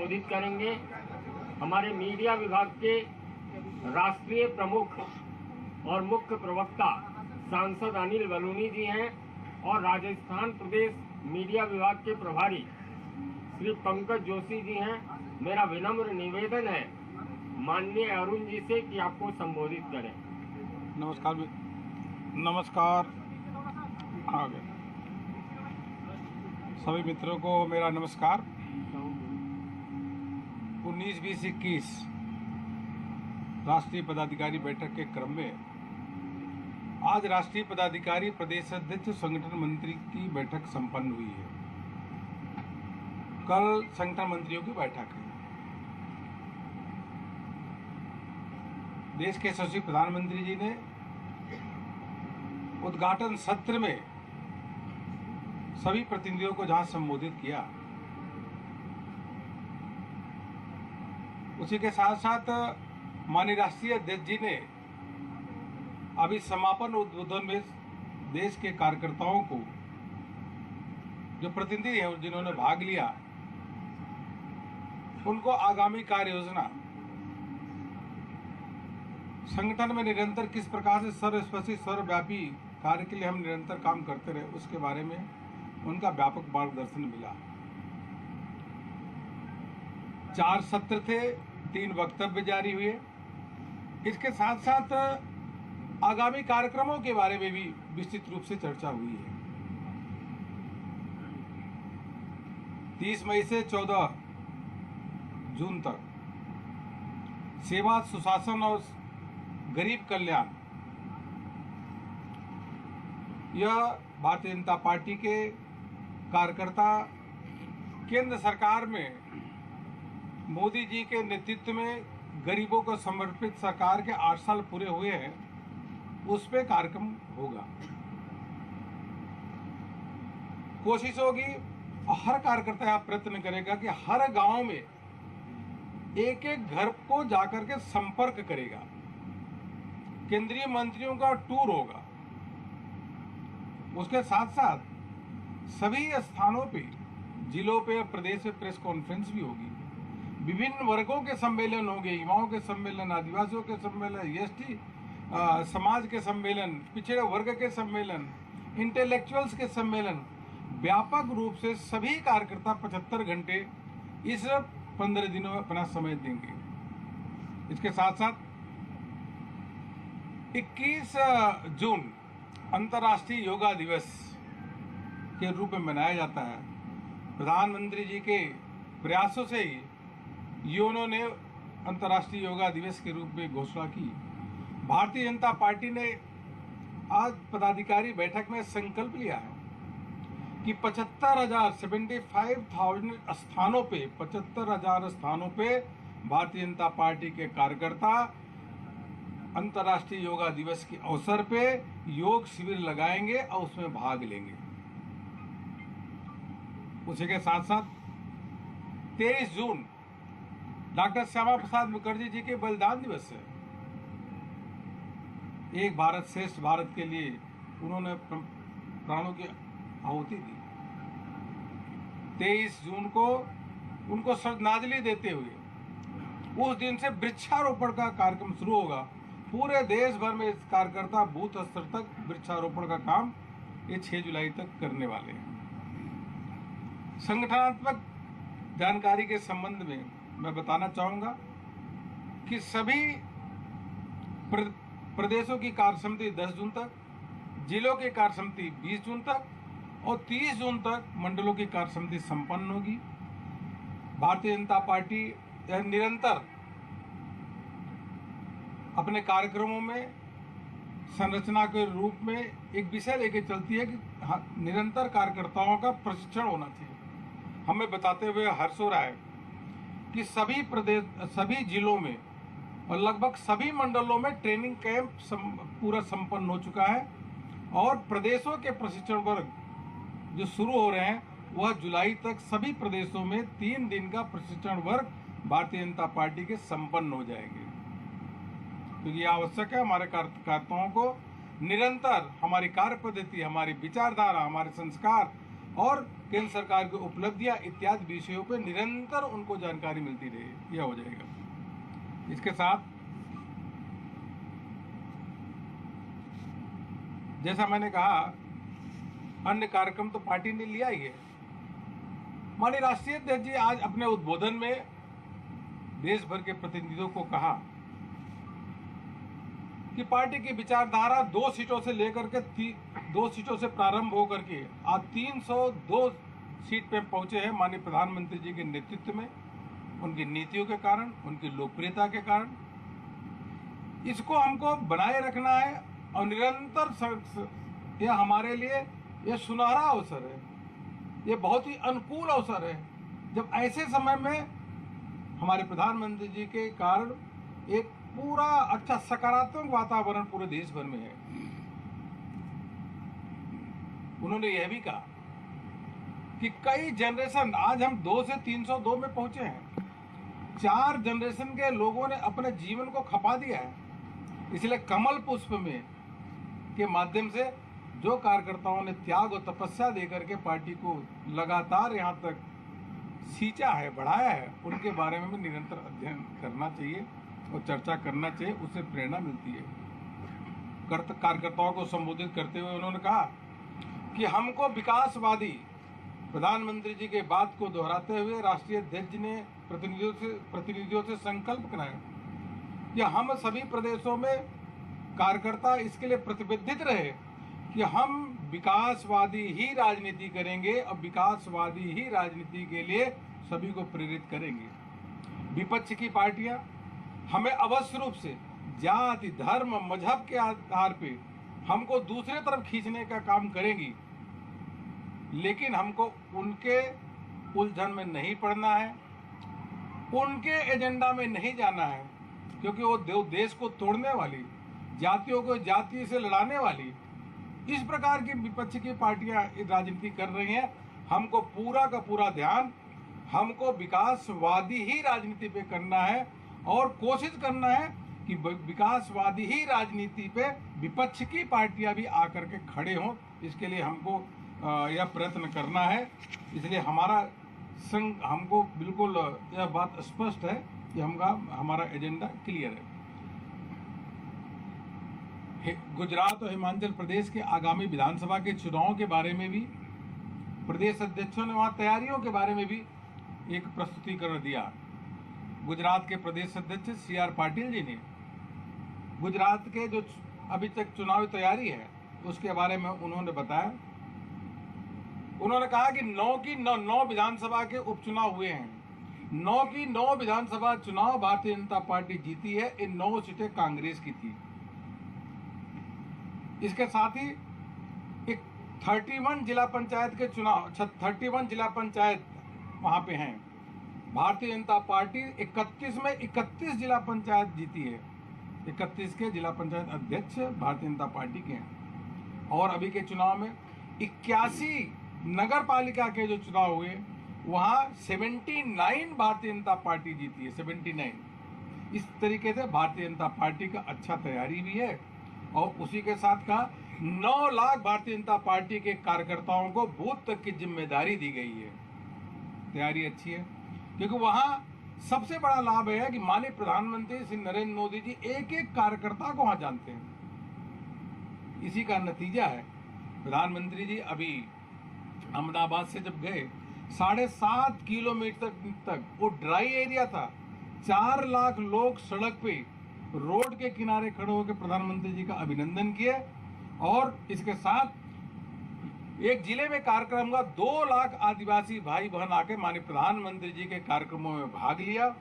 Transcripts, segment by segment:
संबोधित करेंगे। हमारे मीडिया विभाग के राष्ट्रीय प्रमुख और मुख्य प्रवक्ता सांसद अनिल बलूनी जी हैं और राजस्थान प्रदेश मीडिया विभाग के प्रभारी श्री पंकज जोशी जी हैं। मेरा विनम्र निवेदन है माननीय अरुण जी से कि आपको संबोधित करें। नमस्कार आगे सभी मित्रों को मेरा नमस्कार। 19-20-21 राष्ट्रीय पदाधिकारी बैठक के क्रम में आज राष्ट्रीय पदाधिकारी प्रदेश अध्यक्ष संगठन मंत्री की बैठक संपन्न हुई है। कल संगठन मंत्रियों की बैठक है। देश के यशस्वी प्रधानमंत्री जी ने उद्घाटन सत्र में सभी प्रतिनिधियों को जहां संबोधित किया, उसी के साथ साथ माननीय राष्ट्रीय अध्यक्ष जी ने अभी समापन उद्बोधन में देश के कार्यकर्ताओं को, जो प्रतिनिधि हैं जिन्होंने भाग लिया, उनको आगामी कार्य योजना संगठन में निरंतर किस प्रकार से सर्वस्पर्शी सर्वव्यापी कार्य के लिए हम निरंतर काम करते रहे, उसके बारे में उनका व्यापक मार्गदर्शन मिला। 4 सत्र थे, 3 वक्तव्य जारी हुए। इसके साथ साथ आगामी कार्यक्रमों के बारे में भी विस्तृत रूप से चर्चा हुई है। 30 मई से 14 जून तक सेवा, सुशासन और गरीब कल्याण, यह भारतीय जनता पार्टी के कार्यकर्ता केंद्र सरकार में मोदी जी के नेतृत्व में गरीबों को समर्पित सरकार के 8 साल पूरे हुए हैं, उस पे कार्यक्रम होगा। कोशिश होगी और हर कार्यकर्ता यह प्रयत्न करेगा कि हर गांव में एक एक घर को जाकर के संपर्क करेगा। केंद्रीय मंत्रियों का टूर होगा। उसके साथ साथ सभी स्थानों पे, जिलों पे और प्रदेश में प्रेस कॉन्फ्रेंस भी होगी। विभिन्न वर्गों के सम्मेलन होंगे, युवाओं के सम्मेलन, आदिवासियों के सम्मेलन, एसटी समाज के सम्मेलन, पिछड़े वर्ग के सम्मेलन, इंटेलेक्चुअल्स के सम्मेलन, व्यापक रूप से सभी कार्यकर्ता 75 घंटे इस 15 दिनों में अपना समय देंगे। इसके साथ साथ 21 जून अंतर्राष्ट्रीय योगा दिवस के रूप में मनाया जाता है। प्रधानमंत्री जी के प्रयासों से ही यूएनओ ने अंतर्राष्ट्रीय योगा दिवस के रूप में घोषणा की। भारतीय जनता पार्टी ने आज पदाधिकारी बैठक में संकल्प लिया है कि 75,000 स्थानों पे 75,000 स्थानों पे भारतीय जनता पार्टी के कार्यकर्ता अंतर्राष्ट्रीय योगा दिवस के अवसर पे योग शिविर लगाएंगे और उसमें भाग लेंगे। उसी के साथ साथ 23 जून डॉक्टर श्यामा प्रसाद मुखर्जी जी के बलिदान दिवस है। एक भारत श्रेष्ठ भारत के लिए उन्होंने प्राणों की आहुति दी। 23 जून को उनको श्रद्धांजलि देते हुए उस दिन से वृक्षारोपण का कार्यक्रम शुरू होगा। पूरे देश भर में कार्यकर्ता बूथ स्तर तक वृक्षारोपण का काम ये 6 जुलाई तक करने वाले हैं। संगठनात्मक जानकारी के संबंध में मैं बताना चाहूंगा कि सभी प्रदेशों की कार्यसमिति 10 जून तक, जिलों की कार्यसमिति 20 जून तक और 30 जून तक मंडलों की कार्यसमिति संपन्न होगी। भारतीय जनता पार्टी निरंतर अपने कार्यक्रमों में संरचना के रूप में एक विषय लेके चलती है कि निरंतर कार्यकर्ताओं का प्रशिक्षण होना चाहिए। हमें बताते हुए हर्ष हो रहा है कि सभी जिलों में और लगभग सभी मंडलों में ट्रेनिंग कैंप पूरा संपन्न हो चुका है और प्रदेशों के प्रशिक्षण वर्ग जो शुरू हो रहे हैं वह जुलाई तक सभी प्रदेशों में 3 दिन का प्रशिक्षण वर्ग भारतीय जनता पार्टी के संपन्न हो जाएंगे। क्योंकि यह आवश्यक है हमारे कार्यकर्ताओं को निरंतर हमारी कार्य पद्धति, हमारी विचारधारा, हमारे संस्कार और केंद्र सरकार की उपलब्धियां इत्यादि विषयों पर निरंतर उनको जानकारी मिलती रहे, यह हो जाएगा। इसके साथ जैसा मैंने कहा, अन्य कार्यक्रम तो पार्टी ने लिया ही है। माननीय राष्ट्रीय अध्यक्ष जी आज अपने उद्बोधन में देश भर के प्रतिनिधियों को कहा कि पार्टी की विचारधारा 2 सीटों से लेकर के 2 सीटों से प्रारंभ होकर के आज 302 सीट पे पहुंचे हैं माननीय प्रधानमंत्री जी के नेतृत्व में, उनकी नीतियों के कारण, उनकी लोकप्रियता के कारण। इसको हमको बनाए रखना है और निरंतर यह हमारे लिए यह सुनहरा अवसर है, ये बहुत ही अनुकूल अवसर है, जब ऐसे समय में हमारे प्रधानमंत्री जी के कारण एक पूरा अच्छा सकारात्मक वातावरण पूरे देश भर में है। उन्होंने यह भी कहा कि कई जनरेशन, आज हम 2 से 302 में पहुंचे हैं, 4 जनरेशन के लोगों ने अपने जीवन को खपा दिया है। इसलिए कमल पुष्प में के माध्यम से जो कार्यकर्ताओं ने त्याग और तपस्या देकर के पार्टी को लगातार यहाँ तक सींचा है, बढ़ाया है, उनके बारे में निरंतर अध्ययन करना चाहिए और चर्चा करना चाहिए, उससे प्रेरणा मिलती है। कार्यकर्ताओं को संबोधित करते हुए उन्होंने कहा कि हमको विकासवादी, प्रधानमंत्री जी के बात को दोहराते हुए राष्ट्रीय अध्यक्ष ने प्रतिनिधियों से संकल्प कराया कि हम सभी प्रदेशों में कार्यकर्ता इसके लिए प्रतिबद्ध रहे कि हम विकासवादी ही राजनीति करेंगे और विकासवादी ही राजनीति के लिए सभी को प्रेरित करेंगे। विपक्ष की पार्टियां हमें अवश्य रूप से जाति, धर्म, मजहब के आधार पे हमको दूसरे तरफ खींचने का काम करेंगी, लेकिन हमको उनके उलझन में नहीं पड़ना है, उनके एजेंडा में नहीं जाना है, क्योंकि वो देश को तोड़ने वाली, जातियों को जाति से लड़ाने वाली इस प्रकार की विपक्ष की पार्टियां राजनीति कर रही हैं। हमको पूरा का पूरा ध्यान हमको विकासवादी ही राजनीति पे करना है और कोशिश करना है कि विकासवादी ही राजनीति पे विपक्ष की पार्टियां भी आकर के खड़े हों। इसके लिए हमको यह प्रयत्न करना है। इसलिए हमको बिल्कुल यह बात स्पष्ट है कि हमारा एजेंडा क्लियर है। गुजरात और हिमाचल प्रदेश के आगामी विधानसभा के चुनाव के बारे में भी प्रदेश अध्यक्षों ने वहां तैयारियों के बारे में भी एक प्रस्तुतिकरण दिया। गुजरात के प्रदेश अध्यक्ष CR पाटिल जी ने गुजरात के जो अभी तक चुनावी तैयारी है उसके बारे में उन्होंने बताया। उन्होंने कहा कि 9 विधानसभा के उपचुनाव हुए हैं। 9 की 9 विधानसभा चुनाव भारतीय जनता पार्टी जीती है। इन 9 सीटें कांग्रेस की थी। इसके साथ ही एक 31 जिला पंचायत के चुनाव, 31 जिला पंचायत वहां पे हैं। भारतीय जनता पार्टी 31 में 31 जिला पंचायत जीती है। 31 के जिला पंचायत अध्यक्ष भारतीय जनता पार्टी के हैं। और अभी के चुनाव में 81 नगर पालिका के जो चुनाव हुए वहां 79 भारतीय जनता पार्टी जीती है। 79। इस तरीके से भारतीय जनता पार्टी का अच्छा तैयारी भी है। और उसी के साथ का 9 लाख भारतीय जनता पार्टी के कार्यकर्ताओं को बूथ तक की जिम्मेदारी दी गई है। तैयारी अच्छी है, क्योंकि वहां सबसे बड़ा लाभ है कि माननीय प्रधानमंत्री श्री नरेंद्र मोदी जी एक एक कार्यकर्ता को वहां जानते हैं। इसी का नतीजा है प्रधानमंत्री जी अभी अहमदाबाद से जब गए 7.5 किलोमीटर तक वो ड्राई एरिया था। 4 लाख लोग सड़क पे रोड के किनारे खड़े होकर प्रधानमंत्री जी का अभिनंदन किए। और इसके साथ एक जिले में कार्यक्रम हुआ, 2 लाख आदिवासी भाई बहन आके माननीय प्रधानमंत्री जी के कार्यक्रमों में भाग लिया।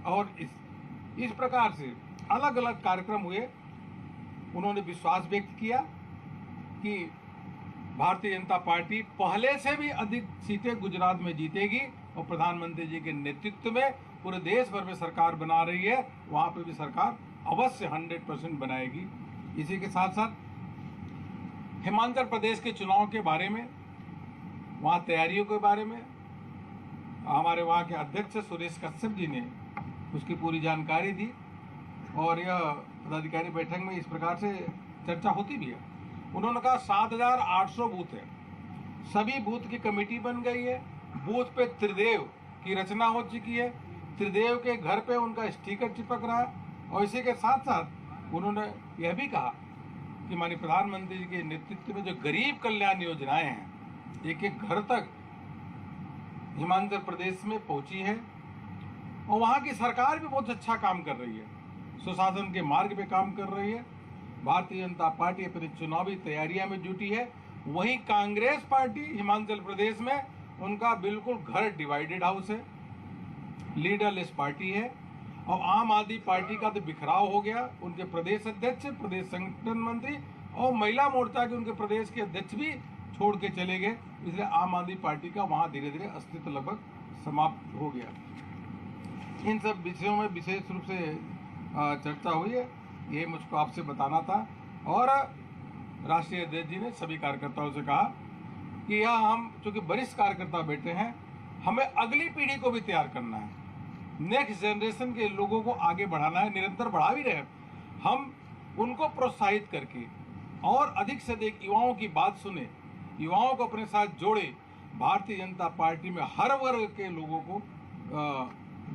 और इस प्रकार से अलग अलग कार्यक्रम हुए। उन्होंने विश्वास व्यक्त किया कि भारतीय जनता पार्टी पहले से भी अधिक सीटें गुजरात में जीतेगी और प्रधानमंत्री जी के नेतृत्व में पूरे देश भर में सरकार बना रही है, वहां पे भी सरकार अवश्य 100% बनाएगी। इसी के साथ साथ हिमाचल प्रदेश के चुनाव के बारे में, वहां तैयारियों के बारे में हमारे वहां के अध्यक्ष सुरेश कश्यप जी ने उसकी पूरी जानकारी दी। और यह पदाधिकारी बैठक में इस प्रकार से चर्चा होती भी है। उन्होंने कहा 7,800 बूथ है। सभी बूथ की कमेटी बन गई है, बूथ पे त्रिदेव की रचना हो चुकी है, त्रिदेव के घर पे उनका स्टिकर चिपक रहा है। और इसी के साथ साथ उन्होंने यह भी कहा कि माननीय प्रधानमंत्री जी के नेतृत्व में जो गरीब कल्याण योजनाएं हैं एक एक घर तक हिमाचल प्रदेश में पहुंची है और वहाँ की सरकार भी बहुत अच्छा काम कर रही है, सुशासन के मार्ग पे काम कर रही है। भारतीय जनता पार्टी अपनी चुनावी तैयारियां में जुटी है। वहीं कांग्रेस पार्टी हिमाचल प्रदेश में उनका बिल्कुल घर डिवाइडेड हाउस है, लीडरलेस पार्टी है। और आम आदमी पार्टी का तो बिखराव हो गया, उनके प्रदेश अध्यक्ष, प्रदेश संगठन मंत्री और महिला मोर्चा के उनके प्रदेश के अध्यक्ष भी छोड़ के चले गए। इसलिए आम आदमी पार्टी का वहाँ धीरे धीरे अस्तित्व लगभग समाप्त हो गया। इन सब विषयों में विशेष रूप से चर्चा हुई है, ये मुझको आपसे बताना था। और राष्ट्रीय अध्यक्ष जी ने सभी कार्यकर्ताओं से कहा कि यह हम चूँकि वरिष्ठ कार्यकर्ता बैठे हैं, हमें अगली पीढ़ी को भी तैयार करना है, नेक्स्ट जनरेशन के लोगों को आगे बढ़ाना है, निरंतर बढ़ा भी रहे। हम उनको प्रोत्साहित करके और अधिक से अधिक युवाओं की बात सुने, युवाओं को अपने साथ जोड़े। भारतीय जनता पार्टी में हर वर्ग के लोगों को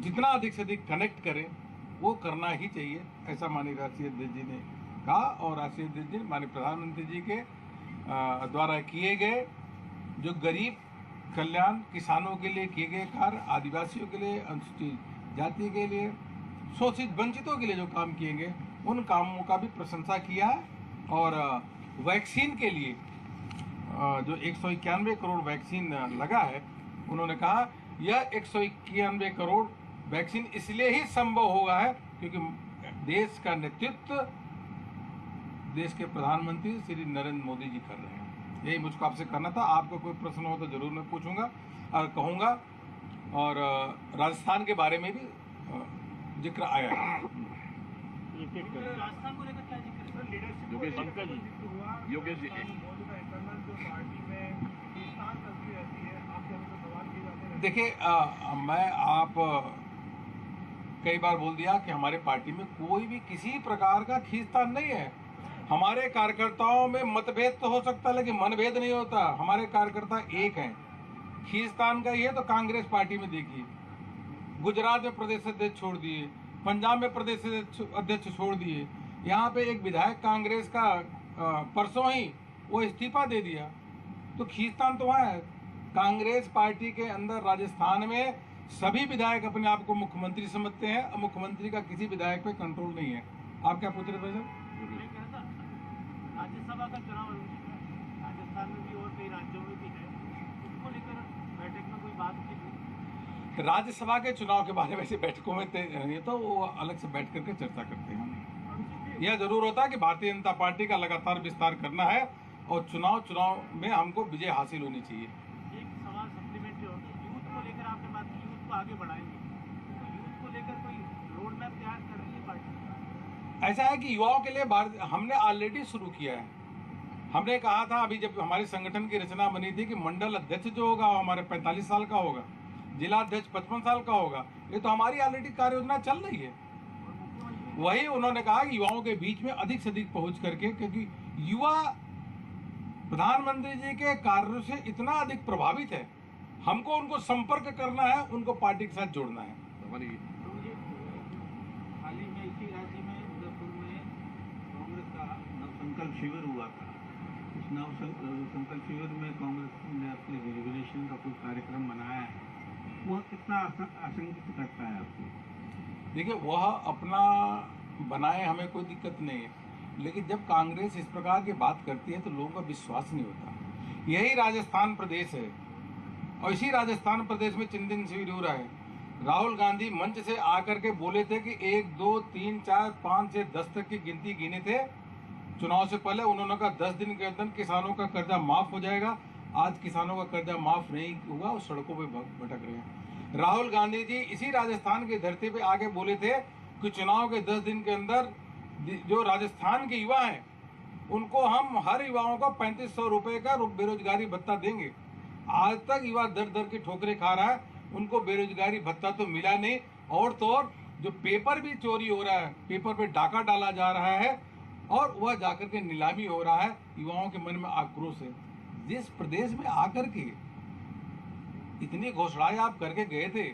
जितना अधिक से अधिक कनेक्ट करें वो करना ही चाहिए, ऐसा माननीय राष्ट्रीय अध्यक्ष जी ने कहा। और राष्ट्रीय अध्यक्ष जी माननीय प्रधानमंत्री जी के द्वारा किए गए जो गरीब कल्याण, किसानों के लिए किए गए कार्य, आदिवासियों के लिए, अनुसूचित जाति के लिए, शोषित वंचितों के लिए जो काम किए गए उन कामों का भी प्रशंसा किया है। और वैक्सीन के लिए जो 191 करोड़ वैक्सीन लगा है, उन्होंने कहा यह 191 करोड़ वैक्सीन इसलिए ही संभव होगा है क्योंकि देश का नेतृत्व देश के प्रधानमंत्री श्री नरेंद्र मोदी जी कर रहे हैं। यही मुझको आपसे करना था। आपको कोई प्रश्न हो तो जरूर मैं पूछूंगा और कहूँगा। और राजस्थान के बारे में भी जिक्र आया है। राजस्थान को लेकर क्या जिक्र है? योगेश जी देखिए, मैं आप कई बार बोल दिया कि हमारे पार्टी में कोई भी किसी प्रकार का खींचतान नहीं है। हमारे कार्यकर्ताओं में मतभेद तो हो सकता है लेकिन मनभेद नहीं होता। हमारे कार्यकर्ता एक हैं। खींचतान का ये तो कांग्रेस पार्टी में देखिए, गुजरात में प्रदेश अध्यक्ष छोड़ दिए, पंजाब में प्रदेश अध्यक्ष छोड़ दिए, यहाँ पे एक विधायक कांग्रेस का परसों ही वो इस्तीफा दे दिया। तो खींचतान तो वहाँ है। कांग्रेस पार्टी के अंदर राजस्थान में सभी विधायक अपने आप को मुख्यमंत्री समझते हैं और मुख्यमंत्री का किसी विधायक पे कंट्रोल नहीं है। आप क्या पूछ रहे थे सर? राज्यसभा का चुनाव राजस्थान में भी और कई राज्यों में भी है, उसको लेकर बैठक में कोई बात की? राज्यसभा के चुनाव के बारे में ऐसे बैठकों में तो वो अलग से बैठ करके चर्चा करते हैं। यह जरूर होता है कि भारतीय जनता पार्टी का लगातार विस्तार करना है और चुनाव में हमको विजय हासिल होनी चाहिए। एक सवाल सप्लीमेंट्री होता है, यूथ को लेकर आपने बात की, यूथ को आगे बढ़ाएंगे, तो यूथ को लेकर कोई रोड मैप तैयार कर रही है पार्टी? ऐसा है कि युवाओं के लिए हमने ऑलरेडी शुरू किया है। हमने कहा था अभी जब हमारे संगठन की रचना बनी थी कि मंडल अध्यक्ष जो होगा वो हमारे 45 साल का होगा, जिला अध्यक्ष 55 साल का होगा। ये तो हमारी ऑलरेडी कार्य योजना चल रही है। वही उन्होंने कहा कि युवाओं के बीच में अधिक से अधिक पहुंच करके, क्योंकि युवा प्रधानमंत्री जी के कार्यों से इतना अधिक प्रभावित है, हमको उनको संपर्क करना है, उनको पार्टी के साथ जोड़ना है। हाल ही में इसी राज्य में उदयपुर में कांग्रेस का नवसंकल्प शिविर हुआ था। उस नवसंकल्प शिविर में कांग्रेस ने अपने रिजर्वेशन का कोई कार्यक्रम बनाया है, वह कितना आशंकित करता है आपको? देखिए, वह अपना बनाए, हमें कोई दिक्कत नहीं है, लेकिन जब कांग्रेस इस प्रकार की बात करती है तो लोगों का विश्वास नहीं होता। यही राजस्थान प्रदेश है और इसी राजस्थान प्रदेश में चिंतन शिविर हो रहा है। राहुल गांधी मंच से आकर के बोले थे कि 1 2 3 4 5 से 10 तक की गिनती गिने थे चुनाव से पहले। उन्होंने कहा 10 दिन के अंदर किसानों का कर्जा माफ हो जाएगा। आज किसानों का कर्जा माफ नहीं हुआ और सड़कों पे भटक रहे हैं। राहुल गांधी जी इसी राजस्थान की धरती पे आगे बोले थे कि चुनाव के 10 दिन के अंदर जो राजस्थान के युवा हैं उनको हम हर युवाओं को 3500 रुपये का बेरोजगारी भत्ता देंगे। आज तक युवा दर दर की ठोकरें खा रहा है, उनको बेरोजगारी भत्ता तो मिला नहीं। और तो और जो पेपर भी चोरी हो रहा है, पेपर पे डाका डाला जा रहा है और वह जाकर के नीलामी हो रहा है। युवाओं के मन में आक्रोश है। जिस प्रदेश में आकर के इतनी घोषणाएं आप करके गए थे,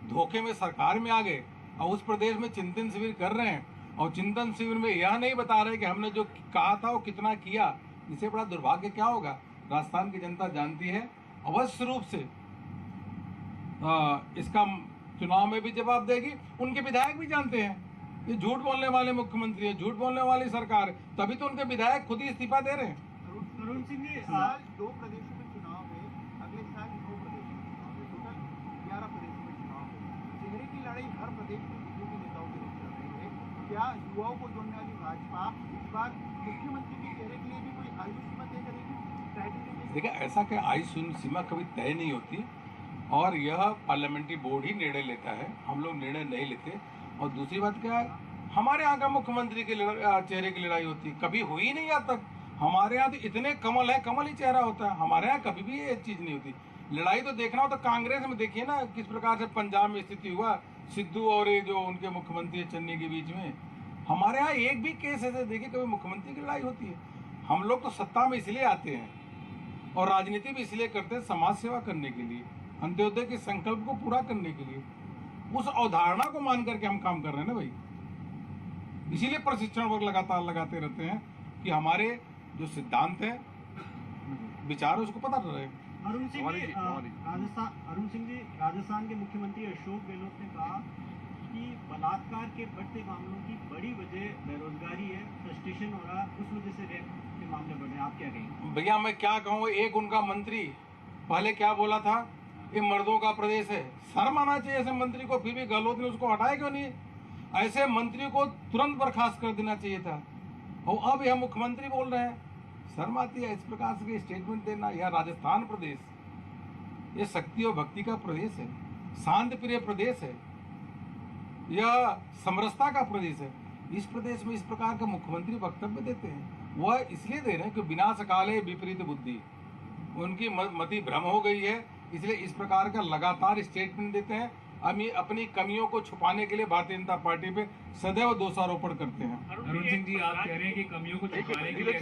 धोखे में सरकार में आ गए और उस प्रदेश में चिंतन शिविर कर रहे हैं और चिंतन शिविर में यह नहीं बता रहे कि हमने जो कहा था वो कितना किया। इससे बड़ा दुर्भाग्य क्या होगा? राजस्थान की जनता जानती है, अवश्य रूप से इसका चुनाव में भी जवाब देगी। उनके विधायक भी जानते हैं ये झूठ बोलने वाले मुख्यमंत्री है, झूठ बोलने वाली सरकार है, तभी तो उनके विधायक खुद ही इस्तीफा दे रहे हैं। अरुण सिंह जी, साल 2 प्रदेशों में चुनाव है, अगले साल 9 प्रदेशों में चुनाव है, टोटल 11 प्रदेशों में चुनाव है। चेहरे की लड़ाई हर प्रदेश में बीजेपी नेताओं के बीच चल रही है। क्या युवाओं को जोड़ने वाली भाजपा इस बार मुख्यमंत्री के चेहरे के लिए भी कोई आयु सीमा तय करेगी? देखिए, ऐसा क्या आयु सीमा कभी तय नहीं होती और यह पार्लियामेंट्री बोर्ड ही निर्णय लेता है, हम लोग निर्णय नहीं लेते। और दूसरी बात क्या है, हमारे यहाँ का मुख्यमंत्री के चेहरे की लड़ाई होती है, कभी हुई नहीं आज तक। हमारे यहाँ तो इतने कमल है, कमल ही चेहरा होता है, हमारे यहाँ कभी भी ये चीज़ नहीं होती। लड़ाई तो देखना हो तो कांग्रेस में देखिए ना किस प्रकार से पंजाब में स्थिति हुआ, सिद्धू और ये जो उनके मुख्यमंत्री है चन्नी के बीच में। हमारे यहाँ एक भी केस ऐसे देखिए कभी मुख्यमंत्री की लड़ाई होती है। हम लोग तो सत्ता में इसलिए आते हैं और राजनीति भी इसलिए करते हैं, समाज सेवा करने के लिए, अंत्योदय के संकल्प को पूरा करने के लिए। उस अवधारणा को मान करके हम काम कर रहे हैं ना भाई, इसीलिए प्रशिक्षण वर्ग लगातार लगाते रहते हैं कि हमारे जो सिद्धांत है, विचार है, उसको पता रहे। अरुण सिंह जी, राजस्थान के मुख्यमंत्री अशोक गहलोत ने कहा कि बलात्कार के बढ़ते मामलों की बड़ी वजह बेरोजगारी है, फ्रस्ट्रेशन हो रहा है, उस वजह से रेप के मामले बढ़ रहे हैं। आप क्या कहेंगे? भैया मैं क्या कहूँ, एक उनका मंत्री पहले क्या बोला था, ये मर्दों का प्रदेश है। शर्म आना चाहिए ऐसे मंत्री को, फिर भी गहलोत ने उसको हटाया क्यों नहीं? ऐसे मंत्री को तुरंत बर्खास्त कर देना चाहिए था। और अब यह मुख्यमंत्री बोल रहे हैं, शर्म आती है इस प्रकार से स्टेटमेंट देना। यह राजस्थान प्रदेश, ये शक्ति और भक्ति का प्रदेश है, शांति प्रिय प्रदेश है, यह समरसता का प्रदेश है। इस प्रदेश में इस प्रकार का मुख्यमंत्री वक्तव्य देते हैं, वह इसलिए दे रहे हैं कि विनाश काले विपरीत बुद्धि, उनकी मति भ्रम हो गई है, इसलिए इस प्रकार का लगातार स्टेटमेंट देते हैं। अपनी कमियों को छुपाने के लिए भारतीय जनता पार्टी पे सदैव दोषारोपण करते हैं। अरुण सिंह जी, आप कह रहे हैं कि कमियों को छुपाने के लिए,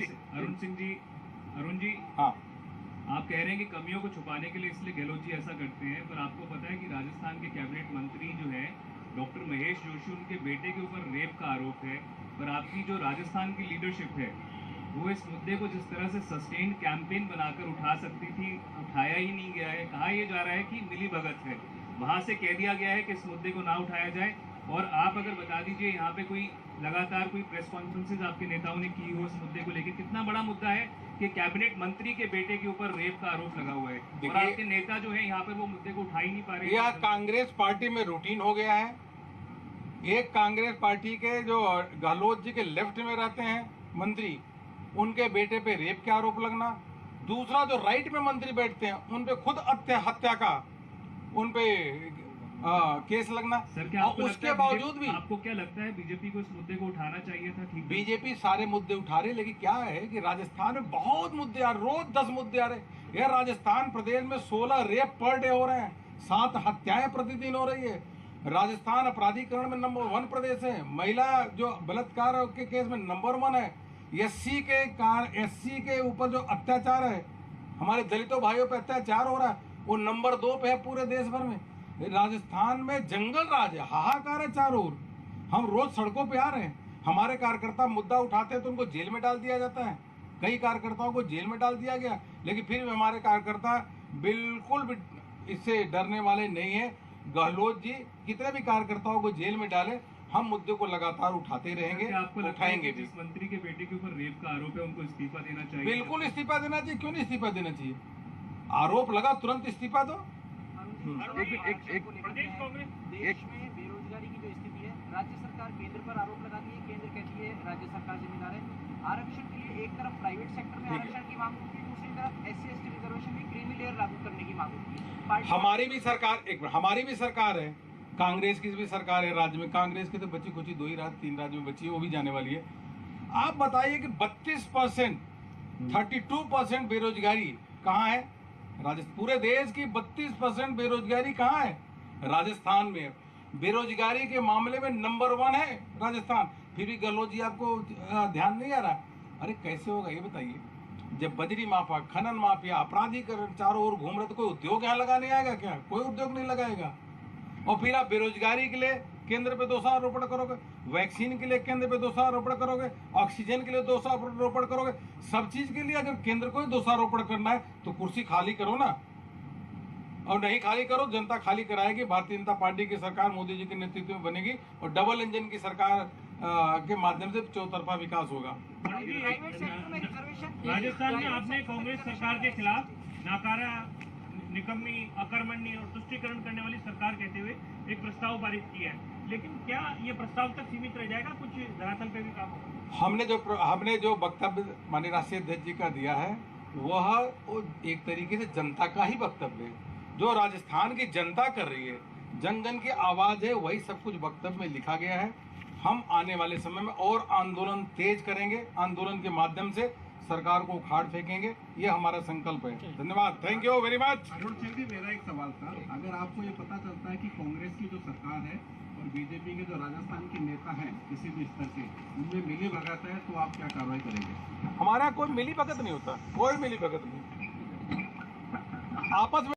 अरुण जी हाँ, आप कह रहे हैं कि कमियों को छुपाने के लिए इसलिए गहलोत जी ऐसा करते हैं, पर आपको पता है कि राजस्थान के कैबिनेट मंत्री जो है डॉक्टर महेश जोशी, उनके बेटे के ऊपर रेप का आरोप है। पर आपकी जो राजस्थान की लीडरशिप है वो इस मुद्दे को जिस तरह से सस्टेन्ड कैंपेन बनाकर उठा सकती थी, उठाया ही नहीं गया है। कहा यह जा रहा है कि मिली भगत है, वहां से कह दिया गया है कि इस मुद्दे को ना उठाया जाए। और आप अगर बता दीजिए, यहाँ पे कोई लगातार कोई प्रेस कॉन्फ्रेंसेस आपके नेताओं ने की हो इस मुद्दे को लेकर, कितना बड़ा मुद्दा है कि कैबिनेट मंत्री के बेटे के ऊपर रेप का आरोप लगा हुआ है और आपके नेता जो है यहाँ पर वो मुद्दे को उठा ही नहीं पा रहे। यह कांग्रेस पार्टी में रूटीन हो गया है। एक कांग्रेस पार्टी के जो गहलोत जी के लेफ्ट में रहते हैं मंत्री, उनके बेटे पे रेप के आरोप लगना, दूसरा जो राइट में मंत्री बैठते हैं उन पे खुद हत्या का उन पे केस लगना। सर, क्या और उसके बावजूद भी आपको क्या लगता है बीजेपी को इस मुद्दे को उठाना चाहिए था? ठीक, बीजेपी सारे मुद्दे उठा रही, लेकिन क्या है कि राजस्थान में बहुत मुद्दे आ रहे, रोज 10 मुद्दे आ रहे। यह राजस्थान प्रदेश में 16 रेप पर डे हो रहे हैं, 7 हत्याएं प्रतिदिन हो रही है। राजस्थान अपराधीकरण में नंबर 1 प्रदेश है, महिला जो बलात्कार के केस में नंबर 1 है। एससी के ऊपर जो अत्याचार है, हमारे दलितों भाइयों पे अत्याचार हो रहा है, वो नंबर 2 पे है पूरे देश भर में। राजस्थान में जंगल राज है, हाहाकार है चारों ओर। हम रोज सड़कों पे आ रहे हैं, हमारे कार्यकर्ता मुद्दा उठाते हैं तो उनको जेल में डाल दिया जाता है। कई कार्यकर्ताओं को जेल में डाल दिया गया, लेकिन फिर भी हमारे कार्यकर्ता बिल्कुल भी इससे डरने वाले नहीं है। गहलोत जी कितने भी कार्यकर्ताओं को जेल में डाले, हम मुद्दे को लगातार उठाते रहेंगे, उठाएंगे भी। जिस मंत्री के बेटे के ऊपर रेप का आरोप है उनको इस्तीफा देना चाहिए। बिल्कुल इस्तीफा देना चाहिए, क्यों नहीं इस्तीफा देना चाहिए? आरोप लगा तुरंत इस्तीफा दो। प्रदेश कांग्रेस देश में बेरोजगारी की जो स्थिति है, राज्य सरकार केंद्र पर आरोप लगाती है, केंद्र कहती है राज्य सरकार जिम्मेदार है। आरक्षण के लिए एक तरफ प्राइवेट सेक्टर में आरक्षण की मांग होती है, दूसरी तरफ SC/ST रिजर्वेशन में क्रीमी लेयर लागू करने की मांग होती है। हमारी भी सरकार है, कांग्रेस की भी सरकार है राज्य में। कांग्रेस की तो बची कुछ 3 राज्य में बची है, वो भी जाने वाली है। आप बताइए कि 32%, 32% बेरोजगारी कहाँ है? पूरे देश की 32% बेरोजगारी कहाँ है? राजस्थान में। बेरोजगारी के मामले में नंबर 1 है राजस्थान, फिर भी गहलोत जी आपको ध्यान नहीं आ रहा। अरे कैसे होगा ये बताइए? जब बजरी माफिया, खनन माफिया, अपराधीकरण चारों ओर घूम रहे तो कोई उद्योग यहाँ लगाने आएगा क्या? कोई उद्योग नहीं लगाएगा। और फिर आप बेरोजगारी के लिए केंद्र पे दोषारोपण करोगे, वैक्सीन के लिए केंद्र पे दोषारोपण करोगे, ऑक्सीजन के लिए दोषारोपण करोगे। सब चीज के लिए अगर केंद्र को ही दोषारोपण करना है तो कुर्सी खाली करो ना, और नहीं खाली करो, जनता खाली कराएगी। भारतीय जनता पार्टी की सरकार मोदी जी के नेतृत्व में बनेगी और डबल इंजन की सरकार के माध्यम से चौतरफा विकास होगा। राजस्थान में आपने कांग्रेस सरकार के खिलाफ नाकारा, निकम्मी, अकर्मण्य और तुष्टीकरण करने वाली सरकार कहते हुए एक प्रस्ताव पारित किया है, लेकिन क्या ये प्रस्ताव तक सीमित रह जाएगा? कुछ धरातल पे भी काम होगा? हमने जो वक्तव्य माननीय राष्ट्रीय अध्यक्ष जी का दिया है वह एक तरीके से जनता का ही वक्तव्य है, जो राजस्थान की जनता कर रही है, जन जन की आवाज है, वही सब कुछ वक्तव्य में लिखा गया है। हम आने वाले समय में और आंदोलन तेज करेंगे, आंदोलन के माध्यम से सरकार को उखाड़ फेंकेंगे, ये हमारा संकल्प है। धन्यवाद, thank you very much. Arun Singh ji, मेरा एक सवाल था, अगर आपको ये पता चलता है कि कांग्रेस की जो सरकार है और बीजेपी के जो राजस्थान के नेता हैं किसी भी स्तर के, उनमें मिली भगत है, तो आप क्या कार्रवाई करेंगे? हमारा कोई मिली भगत नहीं होता, कोई मिली भगत नहीं, आपस में